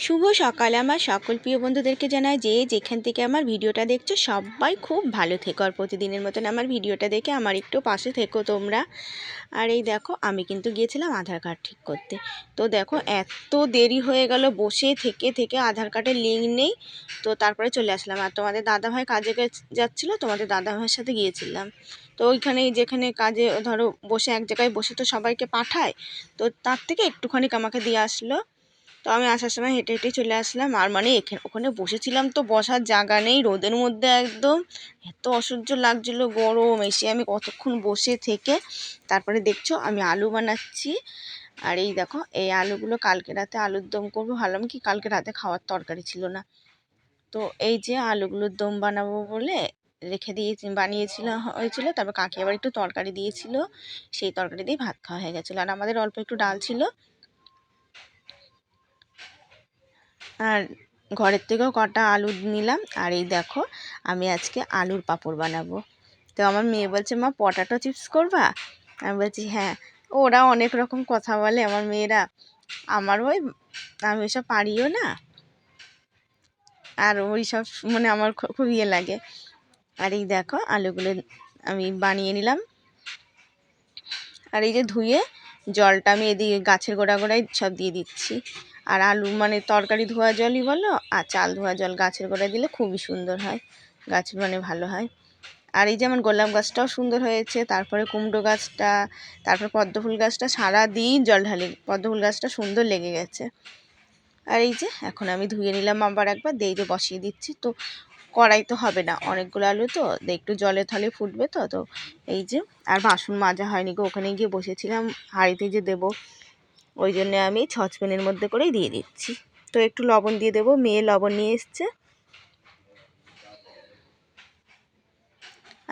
শুভ সকাল আমার সকল প্রিয় বন্ধুদেরকে জানাই যে যেখান থেকে আমার ভিডিওটা দেখছো সবাই খুব ভালো থেকো আর প্রতিদিনের মতন আমার ভিডিওটা দেখে আমার একটু পাশে থেকো তোমরা। আর এই দেখো আমি কিন্তু গিয়েছিলাম আধার কার্ড ঠিক করতে। তো দেখো এত দেরি হয়ে গেল, বসে থেকে থেকে আধার কার্ডের লিঙ্ক নেই। তো তারপরে চলে আসলাম। আর তোমাদের দাদাভাই কাজে যাচ্ছিলো, তোমাদের দাদাভাইয়ের সাথে গিয়েছিলাম। তো ওইখানে যেখানে কাজে ধরো বসে এক জায়গায় বসে তো সবাইকে পাঠায়, তো তার থেকে একটুখানি আমাকে দিয়ে আসলো। তো আমি আসার সময় হেঁটে হেঁটে চলে আসলাম। আর মানে ওখানে বসেছিলাম তো বসার জায়গা নেই, রোদের মধ্যে একদম এত অসহ্য লাগছিল গরম। এসে আমি কতক্ষণ বসে থেকে তারপরে দেখছো আমি আলু বানাচ্ছি। আর এই দেখো এই আলুগুলো কালকে রাতে আলুর দম করবো, ভাবলাম কি কালকে রাতে খাওয়ার তরকারি ছিল না, তো এই যে আলুগুলোর দম বানাবো বলে রেখে দিয়েছি, হয়েছিল। তারপর কাকি আবার একটু তরকারি দিয়েছিল, সেই তরকারি দিয়ে ভাত খাওয়া হয়ে গেছিলো। আর আমাদের অল্প একটু ডাল ছিল। আর ঘরের থেকেও কটা আলু নিলাম। আর এই দেখো আমি আজকে আলুর পাঁপড় বানাবো। তো আমার মেয়ে বলছে মা পটাটো চিপস করবা? আমি বলছি হ্যাঁ। ওরা অনেক রকম কথা বলে আমার মেয়েরা, আমার আমি ওইসব পারিও না। আর ওই সব মানে আমার খুব ইয়ে লাগে। আর এই দেখো আলুগুলো আমি বানিয়ে নিলাম। আর এই যে ধুয়ে জলটা আমি এদিকে গাছের গোড়ায় সব দিয়ে দিচ্ছি। আর আলু মানে তরকারি ধোয়া জলই বলো আর চাল ধোয়া জল গাছের গোড়ায় দিলে খুবই সুন্দর হয়, গাছ মানে ভালো হয়। আর এই যে আমার গোলাপ গাছটাও সুন্দর হয়েছে, তারপরে কুমড়ো গাছটা, তারপর পদ্ম ফুল গাছটা সারাদিন জল ঢালি, পদ্ম ফুল গাছটা সুন্দর লেগে গেছে। আর এই যে এখন আমি ধুয়ে নিলাম আবার একবার, দিয়ে যে বসিয়ে দিচ্ছি। তো কড়াই তো হবে না, অনেকগুলো আলু তো একটু জলে থলে ফুটবে। তো তো এই যে আর বাসন মাজা হয়নি গো, ওখানে গিয়ে বসেছিলাম হাঁড়িতে যে দেবো, ওই জন্যে আমি সসপ্যানের মধ্যে করেই দিয়ে দিচ্ছি। তো একটু লবণ দিয়ে দেবো, মেয়ে লবণ নিয়ে এসছে।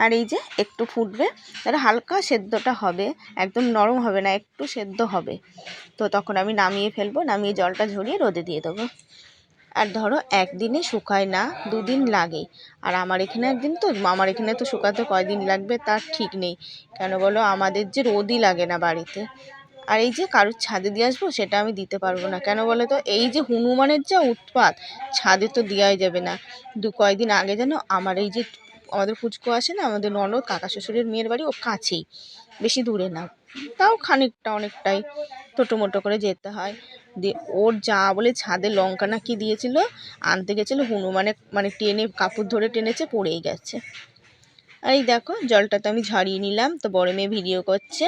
আর এই যে একটু ফুটবে, তাহলে হালকা সেদ্ধটা হবে, একদম নরম হবে না, একটু সেদ্ধ হবে। তো তখন আমি নামিয়ে ফেলবো, নামিয়ে জলটা ঝরিয়ে রোদে দিয়ে দেবো। আর ধরো একদিনে শুকায় না, দুদিন লাগে। আর আমার এখানে একদিন তো আমার এখানে তো শুকাতে কয়দিন লাগবে তার ঠিক নেই। কেন বলো, আমাদের যে রোদই লাগে না বাড়িতে। আর এই যে কারুর ছাদে দিয়ে আসবো সেটা আমি দিতে পারবো না, কেন বলো তো এই যে হনুমানের যা উৎপাত, ছাদে তো দেওয়াই যাবে না। কয়েকদিন আগে যেন আমার এই যে আমাদের পুচকো আসে না, আমাদের ননদ কাকা শ্বশুরের মেয়ের বাড়ি ও কাছেই, বেশি দূরে না, তাও খানিকটা অনেকটাই ছোটো মোটো করে যেতে হয়। দিয়ে ওর যা বলে ছাদে লঙ্কা না কি দিয়েছিল, আনতে গেছিলো, হনুমানে মানে টেনে কাপড় ধরে টেনেছে, পড়েই গেছে। আর এই দেখো জলটা তো আমি ঝরিয়ে নিলাম। তো বড় মেয়ে ভিডিও করছে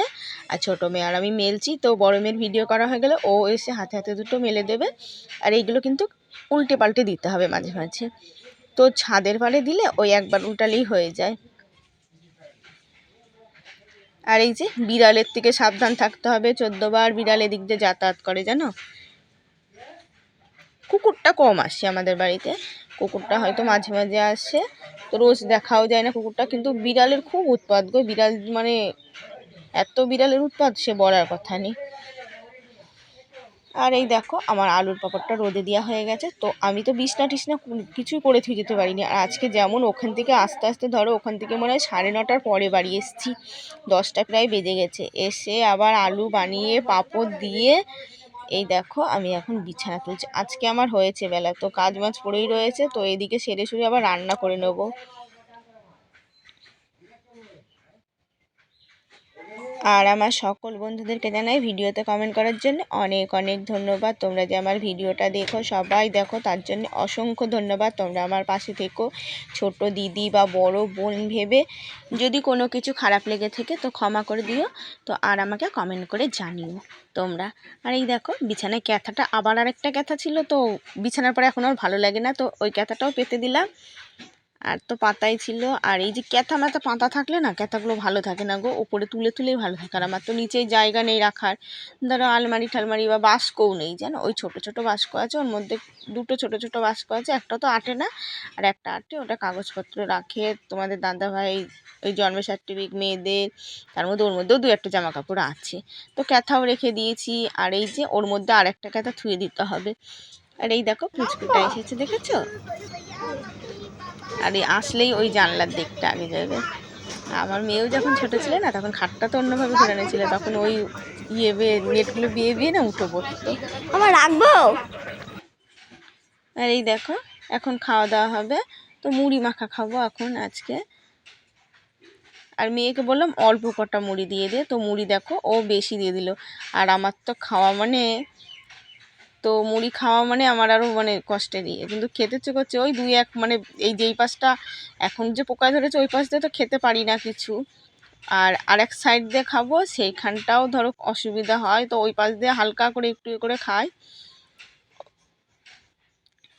আর ছোটো মেয়ে আর আমি মেলছি। তো বড় মেয়ের ভিডিও করা হয়ে গেলে ও এসে হাতে হাতে দুটো মেলে দেবে। আর এইগুলো কিন্তু উল্টে পাল্টে দিতে হবে মাঝে মাঝে, তো ছাদের পাড়ে দিলে ওই একবার উল্টালেই হয়ে যায়। আর এই যে বিড়ালের থেকে সাবধান থাকতে হবে, 14 বার বিড়াল এদিক দিয়ে যাতায়াত করে জানো। কুকুরটা কম আসে আমাদের বাড়িতে, কুকুরটা হয়তো মাঝে মাঝে আসে, তো রোজ দেখাও যায় না কুকুরটা। কিন্তু বিড়ালের খুব উৎপাত গো, বিড়াল মানে এত বিড়ালের উৎপাত সে বলার কথা নেই। আর এই দেখো আমার আলুর পাঁপড়টা রোদে দেওয়া হয়ে গেছে। তো আমি তো বিছনা টিছনা কিছুই করে থুয়ে যেতে পারিনি। আর আজকে যেমন ওখান থেকে আস্তে আস্তে ধরো ওখান থেকে মনে হয় 9:30টার পরে বাড়ি এসেছি, 10টা প্রায় বেজে গেছে। এসে আবার আলু বানিয়ে পাঁপড় দিয়ে এই দেখো আমি এখন বিছানা তুলছি। আজকে আমার হয়েছে বেলা, তো কাজ মাছ পড়েই রয়েছে। তো এদিকে সেরে সুরে আবার রান্না করে নেবো। আর আমার সকল বন্ধুদেরকে জানাই ভিডিওতে কমেন্ট করার জন্য অনেক অনেক ধন্যবাদ। তোমরা যে আমার ভিডিওটা দেখো, সবাই দেখো, তার জন্য অসংখ্য ধন্যবাদ। তোমরা আমার পাশে থেকো, ছোট দিদি বা বড় বোন ভেবে। যদি কোনো কিছু খারাপ লেগে থাকে তো ক্ষমা করে দিও। তো আর আমাকে কমেন্ট করে জানিও তোমরা। আর এই দেখো বিছানায় ক্যাথাটা আবার আরেকটা ক্যাথা ছিল, তো বিছানার পরে এখন আর ভালো লাগে না, তো ওই ক্যাথাটাও পেতে দিলাম। আর তো পাতাই ছিল। আর এই যে ক্যাথা ম্যাথা পাতা থাকলে না ক্যাথাগুলো ভালো থাকে না গো, ওপরে তুলে তুলেই ভালো থাকে। আর আমার তো নিচেই জায়গা নেই রাখার, ধরো আলমারি ঠালমারি বা বাস্কও নেই জানো। ওই ছোটো ছোটো বাস্ক আছে, ওর মধ্যে দুটো ছোটো ছোটো বাস্ক আছে, একটা তো আটে না আর একটা আটে, ওটা কাগজপত্র রাখে। তোমাদের দাদাভাই ওই জন্ম সার্টিফিকেট মেয়েদের, তার মধ্যে ওর মধ্যেও 2-1টা জামা কাপড় আছে, তো ক্যাথাও রেখে দিয়েছি। আর এই যে ওর মধ্যে আর একটা ক্যাথা থুয়ে দিতে হবে। আর এই দেখো পুচকুটা এসেছে, দেখেছো? আর এই আসলেই ওই জানলার দিকটা আগে যাবে। আমার মেয়েও যখন ছোটো ছিল না, তখন খাটটা তো অন্যভাবে ঘোরানো ছিল, তখন ওই নেটগুলো বিয়ে না উঠে পড়তো। আমার রাখবো। আর এই দেখো এখন খাওয়া দাওয়া হবে, তো মুড়ি মাখা খাবো এখন আজকে। আর মেয়েকে বললাম অল্প কটা মুড়ি দিয়ে দে, তো মুড়ি দেখো ও বেশি দিয়ে দিল। আর আমার তো খাওয়া মানে, তো মুড়ি খাওয়া মানে আমার আরও মানে কষ্টে দিয়ে, কিন্তু খেতে ইচ্ছে করছে ওই দুই এক মানে এই যেই পাশটা এখন যে পোকায় ধরেছে ওই পাশ দিয়ে তো খেতে পারি না কিছু, আর আরেক সাইড দিয়ে খাবো সেইখানটাও ধরো অসুবিধা হয়, তো ওই পাশ দিয়ে হালকা করে একটু করে খাই।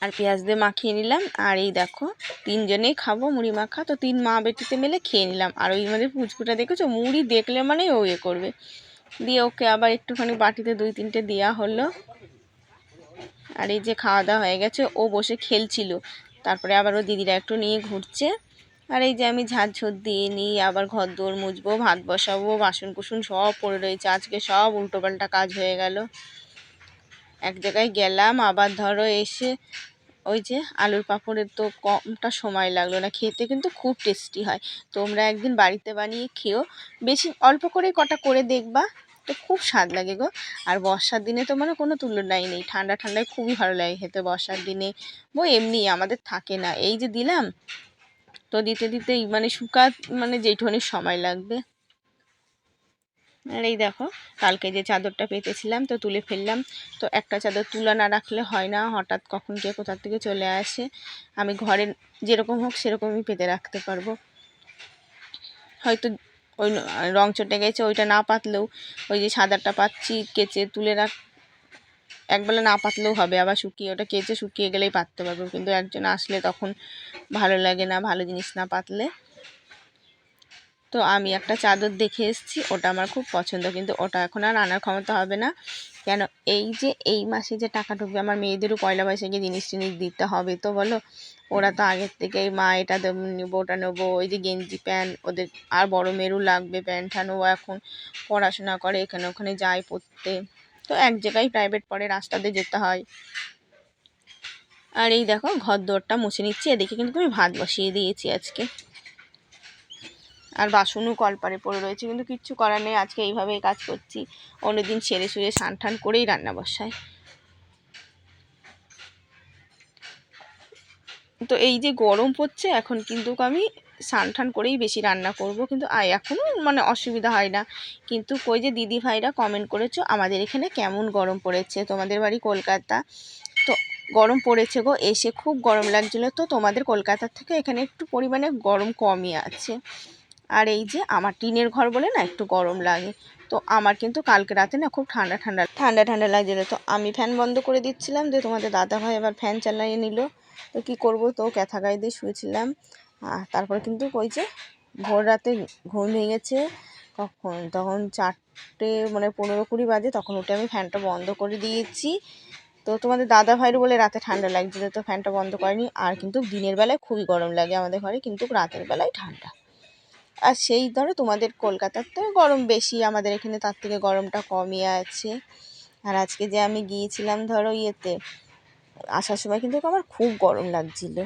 আর পেঁয়াজ দিয়ে মাখিয়ে নিলাম। আর এই দেখো তিনজনেই খাবো মুড়ি মাখা, তো তিন মা বেটিতে মিলে খেয়ে নিলাম। আর ওই আমাদের পুচকুটা দেখেছো মুড়ি দেখলে মানে ও ইয়ে করবে, দিয়ে ওকে আবার একটুখানি বাটিতে 2-3টে দেওয়া হলো। আর এই যে খাওয়া দাওয়া হয়ে গেছে, ও বসে খেলছিল, তারপরে আবার ও দিদিরা একটু নিয়ে ঘুরছে। আর এই যে আমি ঝাড় দিয়ে নিই, আবার ঘর দৌড় মুছবো, ভাত বসাবো, বাসন কুসুন সব পড়ে রয়েছে, আজকে সব উল্টোপাল্টা কাজ হয়ে গেল। এক জায়গায় গেলাম, আবার ধরো এসে ওই যে আলুর পাঁপড়ের তো কমটা সময় লাগলো না, খেতে কিন্তু খুব টেস্টি হয়। তোমরা একদিন বাড়িতে বানিয়ে খেও, বেশি অল্প করে কটা করে দেখবা, তো খুব স্বাদ লাগে গো। আর বর্ষার দিনে তো মানে কোনো তুলনাই নেই, ঠান্ডা ঠান্ডায় খুবই ভালো লাগে খেতে বর্ষার দিনে। এমনি আমাদের থাকে না, এই যে দিলাম তো দিতে দিতেই মানে মানে যেইটুখানি সময় লাগবে। আর এই দেখো কালকে যে চাদরটা পেতেছিলাম তো তুলে ফেললাম, তো একটা চাদর তুলে না রাখলে হয় না, হঠাৎ কখন কে কোথা থেকে চলে আসে। আমি ঘরে যেরকম হোক সেরকমই পেতে রাখতে পারবো, হয়তো ওই রং চটে গেছে ওইটা না পাতলেও ওই যে সাদাটা পাচ্ছি কেচে তুলে একবেলা না পাতলেও হবে, আবার শুকিয়ে ওটা কেচে শুকিয়ে গেলেই পাততে পারবো। কিন্তু একজন আসলে তখন ভালো লাগে না ভালো জিনিস না পাতলে। তো আমি একটা চাদর দেখে এসেছি, ওটা আমার খুব পছন্দ, কিন্তু ওটা এখন আর আনার ক্ষমতা হবে না। কেন, এই যে এই মাসে যে টাকা ঢুকবে আমার মেয়েদেরও পয়লা বৈশাখে জিনিস টিনিস দিতে হবে, তো বলো ওরা তো আগের থেকেই মা এটা নেবো ওটা নেবো, ওই যে গেঞ্জি প্যান্ট ওদের, আর বড় মেয়েরও লাগবে প্যান্ট ঠান, ও এখন পড়াশোনা করে এখানে ওখানে যায় পড়তে, তো এক জায়গায় প্রাইভেট পড়ে রাস্তা দিয়ে যেতে হয়। আর এই দেখো ঘর দোরটা মুছে নিচ্ছি, এদিকে কিন্তু আমি ভাত বসিয়ে দিয়েছি আজকে। আর বাসনও কলপারে পড়ে রয়েছে, কিন্তু কিচ্ছু করার নেই, আজকে এইভাবেই কাজ করছি। অন্যদিন সেরে সুরে স্নান টান করেই রান্না বসাই। তো এই যে গরম পড়ছে এখন কিন্তু আমি স্নান টান করেই বেশি রান্না করব, কিন্তু এখনও মানে অসুবিধা হয় না। কিন্তু কই যে দিদি ভাইরা কমেন্ট করেছো আমাদের এখানে কেমন গরম পড়েছে, তোমাদের বাড়ি কলকাতা, তো গরম পড়েছে গো, এসে খুব গরম লাগছিলো, তো তোমাদের কলকাতার থেকে এখানে একটু পরিমাণে গরম কমই আছে। আর এই যে আমার টিনের ঘর বলে না একটু গরম লাগে, তো আমার কিন্তু কালকে রাতে না খুব ঠান্ডা ঠান্ডা ঠান্ডা ঠান্ডা লাগছিলো, তো আমি ফ্যান বন্ধ করে দিচ্ছিলাম, যে তোমাদের দাদা ভাই আবার ফ্যান চালিয়ে নিল, তো কী করব, তো ক্যাথা গায়ে দিয়ে শুয়েছিলাম। তারপরে কিন্তু ওই যে ভোর রাতে ঘুম ভেঙেছে তখন 4টে মানে 15-20 বাজে, তখন উঠে আমি ফ্যানটা বন্ধ করে দিয়েছি। তো তোমাদের দাদা ভাইয়ের বলে রাতে ঠান্ডা লাগছিলো, তো ফ্যানটা বন্ধ করেনি। আর কিন্তু দিনের বেলায় খুবই গরম লাগে আমাদের ঘরে, কিন্তু রাতের বেলায় ঠান্ডা। আর সেই ধরো তোমাদের কলকাতার তো গরম বেশি, আমাদের এখানে তার থেকে গরমটা কমই আছে। আর আজকে যে আমি গিয়েছিলাম ধরো ইয়েতে, আসার সময় কিন্তু আমার খুব গরম লাগছিল,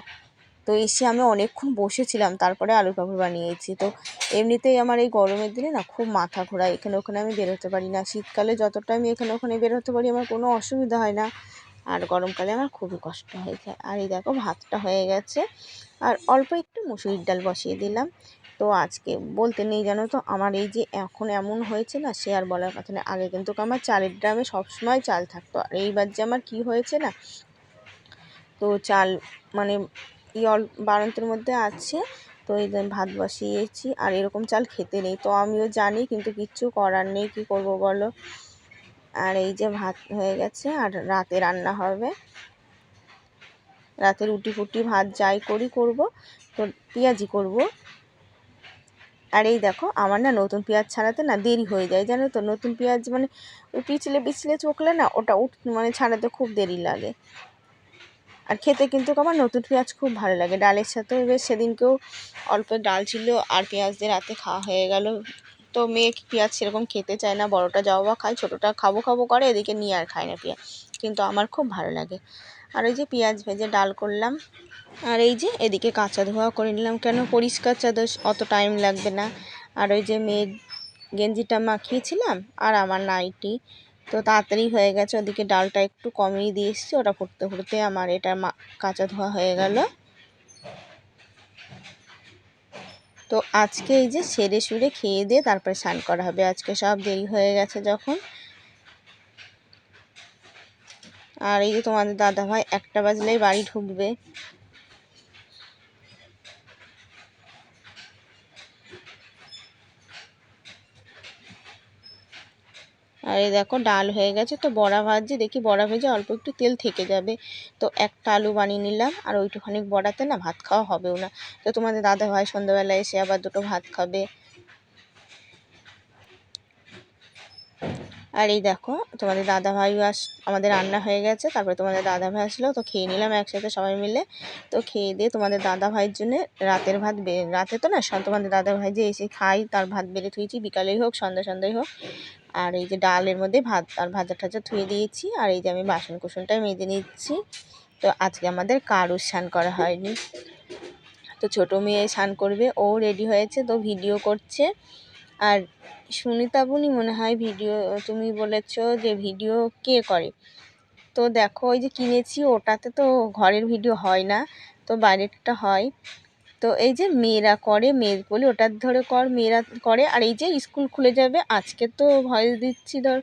তো এসে আমি অনেকক্ষণ বসেছিলাম, তারপরে আলুর পাঁপড় বানিয়েছি। তো এমনিতেই আমার এই গরমের দিনে না খুব মাথা ঘোরায়, এখানে ওখানে আমি বেরোতে পারি না, শীতকালে যতটা আমি এখানে ওখানে বেরোতে পারি আমার কোনো অসুবিধা হয় না, আর গরমকালে আমার খুবই কষ্ট হয়ে যায়। আর এই দেখো ভাতটা হয়ে গেছে, আর অল্প একটু মুসুরির ডাল বসিয়ে দিলাম। তো আজকে বলতে নেই জানো তো, আমার এই যে এখন এমন হয়েছে না সে আর বলার কথা না, আগে কিন্তু আমার চালের ড্রামে সবসময় চাল থাকতো, আর এইবার যে আমার কী হয়েছে না, তো চাল মানে বাড়ন্তের মধ্যে আছে, তো এই ভাত বসিয়েছি, আর এরকম চাল খেতে নেই, তো আমিও জানি কিন্তু কিচ্ছু করার নেই, কী করব বলো। আর এই যে ভাত হয়ে গেছে, আর রাতে রান্না হবে, রাতে রুটি ফুটি ভাত যাই করব, তো পেঁয়াজি করব। আর এই দেখো আমার না নতুন পেঁয়াজ ছাড়াতে না দেরি হয়ে যায় জানো তো, নতুন পেঁয়াজ মানে ওই পিছলে চোখলে না ওটা মানে ছাড়াতে খুব দেরি লাগে। আর খেতে কিন্তু আমার নতুন পেঁয়াজ খুব ভালো লাগে, ডালের সাথে বেশ সেদিনকেও অল্প ডাল ছিল আর পেঁয়াজ দিয়ে রাতে খাওয়া হয়ে গেল। তো মেয়ে পেঁয়াজ সেরকম খেতে চায় না, বড়োটা যাও বা খায়, ছোটোটা খাবো করে, এদিকে নিয়ে আর খায় না পেঁয়াজ, কিন্তু আমার খুব ভালো লাগে। আর ওই যে পেঁয়াজ ভেজে ডাল করলাম, আর এই যে এদিকে কাঁচা ধোয়া করে নিলাম, কেন পরিষ্কার চাদর অত টাইম লাগবে না। আর ওই যে মেয়ের গেঞ্জিটা মাখিয়েছিলাম আর আমার নাইটি, তো তাড়াতাড়ি হয়ে গেছে। ওদিকে ডালটা একটু কমিয়ে দিয়ে এসেছি, ওটা ফুটতে ফুটতে আমার এটা কাঁচা ধোয়া হয়ে গেল। তো আজকে এই যে সেরে সুরে খেয়ে দিয়ে তারপরে স্নান করা হবে, আজকে সব দেরি হয়ে গেছে যখন। আর এই যে তোমাদের দাদাভাই 1টা বাজলেই বাড়ি ঢুকবে। আর এই দেখো ডাল হয়ে গেছে। তো বড়া ভাজছি, দেখি বড়া ভেজে অল্প একটু তেল থেকে যাবে, তো একটা আলু বানিয়ে নিলাম। আর ওইটুখানি বড়াতে না ভাত খাওয়া হবেও না। তো তোমাদের দাদাভাই সন্ধ্যাবেলায় এসে আবার 2টো ভাত খাবে। আর এই দেখো তোমাদের দাদাভাইও আমাদের রান্না হয়ে গেছে, তারপরে তোমাদের দাদাভাই আসলো, তো খেয়ে নিলাম একসাথে সবাই মিলে। তো খেয়ে দিয়ে তোমাদের দাদাভাইয়ের জন্য রাতের ভাত রাতে তো না তোমাদের দাদাভাই যে এসে খাই তার ভাত বেড়ে থুয়েছি, বিকালেই হোক সন্ধ্যায় হোক। আর এই যে ডালের মধ্যে ভাত আর ভাজা টাজা ধুয়ে দিয়েছি। আর এই যে আমি বাসন কুসনটা মেজে নিচ্ছি। তো আজকে আমাদের কারোর স্নান করা হয়নি, তো ছোটো মেয়ে স্নান করবে, ও রেডি হয়েছে, তো ভিডিও করছে। আর সুনিতা বুনি মনে হয় ভিডিও, তুমি বলেছো যে ভিডিও কে করে। তো দেখো ওই যে কিনেছি, ওটাতে তো ঘরের ভিডিও হয় না, তো বাইরেরটা হয়। তো এই যে মেয়েরা করে, মেয়ে বলে ওটার ধরে মেয়েরা করে। আর এই যে স্কুল খুলে যাবে, আজকে তো ভয়েস দিচ্ছি ধর,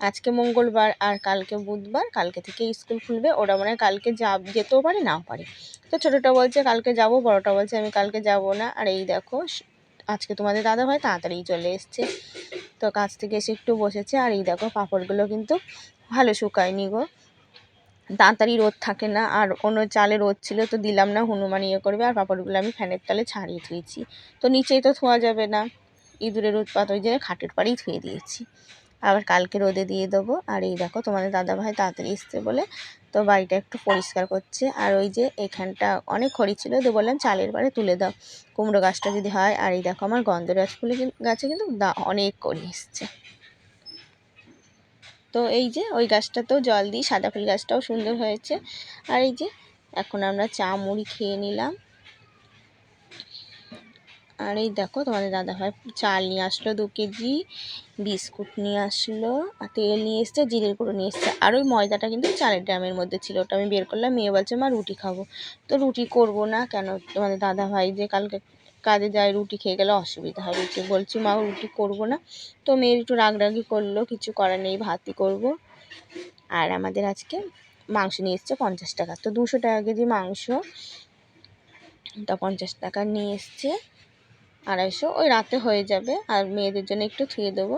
আজকে মঙ্গলবার আর কালকে বুধবার, কালকে থেকে স্কুল খুলবে। ওরা মানে কালকে যেতেও পারে নাও পারে। তো ছোটোটা বলছে কালকে যাব, বড়োটা বলছে আমি কালকে যাব না। আর এই দেখো আজকে তোমাদের দাদাভাই তাড়াতাড়ি চলে এসছে, তো কাছ থেকে এসে একটু বসেছে। আর এই দেখো পাঁপড়গুলো কিন্তু ভালো শুকায়নি গো, তাড়াতাড়ি রোদ থাকে না। আর অন্য চালে রোদ ছিল তো দিলাম না, হনুমান ইয়ে করবে। আর পাঁপড়গুলো আমি ফ্যানের তলে ছাড়িয়ে ধুয়েছি, তো নিচেই তো ধোয়া যাবে না, ইঁদুরের উৎপাত, ওই জন্য খাটের পাড়েই ধুয়ে দিয়েছি, আবার কালকে রোদে দিয়ে দেবো। আর এই দেখো তোমাদের দাদাভাই তাড়াতাড়ি এসছে বলে তো বাড়িটা একটু পরিষ্কার করছে। আর ওই যে এখানটা অনেক খড়ি ছিল, তো বললাম চালের পাড়ে তুলে দাও, কুমড়ো গাছটা যদি হয়। আর এই দেখো আমার গন্ধরাজ ফুলের গাছে কিন্তু অনেক কড়ি এসছে। তো এই যে ওই গাছটাতেও জল দিই, সাদা ফুল গাছটাও সুন্দর হয়েছে। আর এই যে এখন আমরা চা মুড়ি খেয়ে নিলাম। আর এই দেখো তোমাদের দাদাভাই চাল নিয়ে আসলো 2 কেজি, বিস্কুট নিয়ে আসলো, আর তেল নিয়ে এসছে, জিরের গুঁড়ো নিয়ে এসছে। আর ওই ময়দাটা কিন্তু চালের ড্রামের মধ্যে ছিল, ওটা আমি বের করলাম। মেয়ে বলছে মা রুটি খাবো, তো রুটি করব না কেন, তোমাদের দাদাভাই যে কালকে কাজে যায়, রুটি খেয়ে গেলে অসুবিধা হয়, রুটি বলছি মা রুটি করব না। তো মেয়ের একটু রাগরাগি করলো, কিছু করার নেই, ভাতই করব। আর আমাদের আজকে মাংস নিয়ে এসছে 50 টাকা, তো 200 টাকা কেজি মাংস, তা 50 টাকা নিয়ে এসছে। 250 ওই রাতে হয়ে যাবে। আর মেয়েদের জন্য একটু থুয়ে দেবো,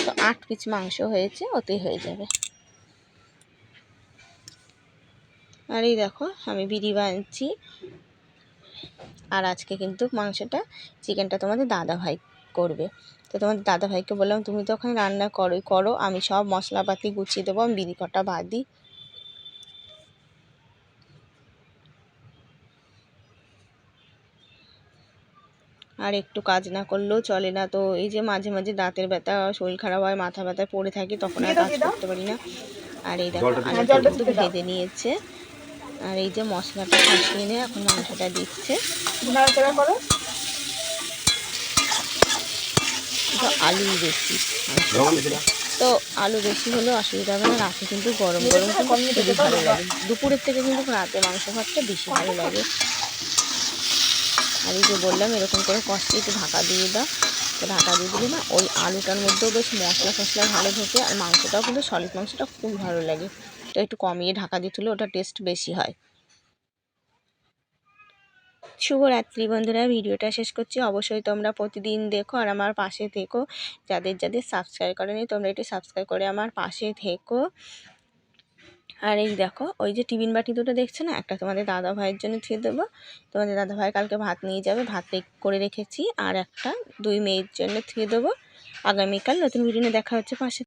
তো 8 পিস মাংস হয়েছে, ওতেই হয়ে যাবে। আর এই দেখো আমি বিড়ি বানছি। আর আজকে কিন্তু চিকেনটা তোমাদের দাদাভাই করবে। তো তোমাদের দাদাভাইকে বললাম তুমি তো ওখানে রান্না করো, আমি সব মশলাপাতি গুছিয়ে দেবো, আমি বিড়ি কটা বাঁধি। আর একটু কাজ না করলেও চলে না, তো এই যে মাঝে মাঝে দাঁতের ব্যথা, শরীর খারাপ হয়, মাথা ব্যথায় পড়ে থাকি, তখন আর কাজ করতে পারি না। আর এই দেখো আলুটা কিন্তু ভেজে নিয়েছে। আর এই যে মশলাটা কষিয়ে নিয়ে এখন মাংসটা দিচ্ছে। আলু বেশি, তো আলু বেশি হলেও অসুবিধা হবে না, রাতে কিন্তু গরম গরম খুবই ভালো লাগে। দুপুরের থেকে কিন্তু রাতে মাংস ভাতটা বেশি ভালো লাগে। আর এই যে বললাম এরকম করে কষিয়ে একটু ঢাকা দিয়ে দাও, তো ঢাকা দিয়ে দিলে না ওই আলুটার মধ্যেও বেশ মশলা ভালো ঢোকে। আর মাংসটাও কিন্তু সলিড মাংসটা খুব ভালো লাগে, তো একটু কমিয়ে ঢাকা দিয়ে তুলে ওটা টেস্ট বেশি হয়। শুভরাত্রি বন্ধুরা, ভিডিওটা শেষ করছি। অবশ্যই তোমরা প্রতিদিন দেখো আর আমার পাশে থেকো। যাদের সাবস্ক্রাইব করেনি তোমরা একটু সাবস্ক্রাইব করে আমার পাশে থেকো। আর এই দেখো ওই যে টিফিন বাটি দুটো দেখছো না, একটা তোমাদের দাদা ভাইয়ের জন্য থুয়ে দেবো, তোমাদের দাদা ভাই কালকে ভাত নিয়ে যাবে, ভাত করে রেখেছি। আর একটা 2 মেয়ের জন্য থুয়ে দেবো। আগামীকাল নতুন ভিডিও দেখা হচ্ছে পাশে।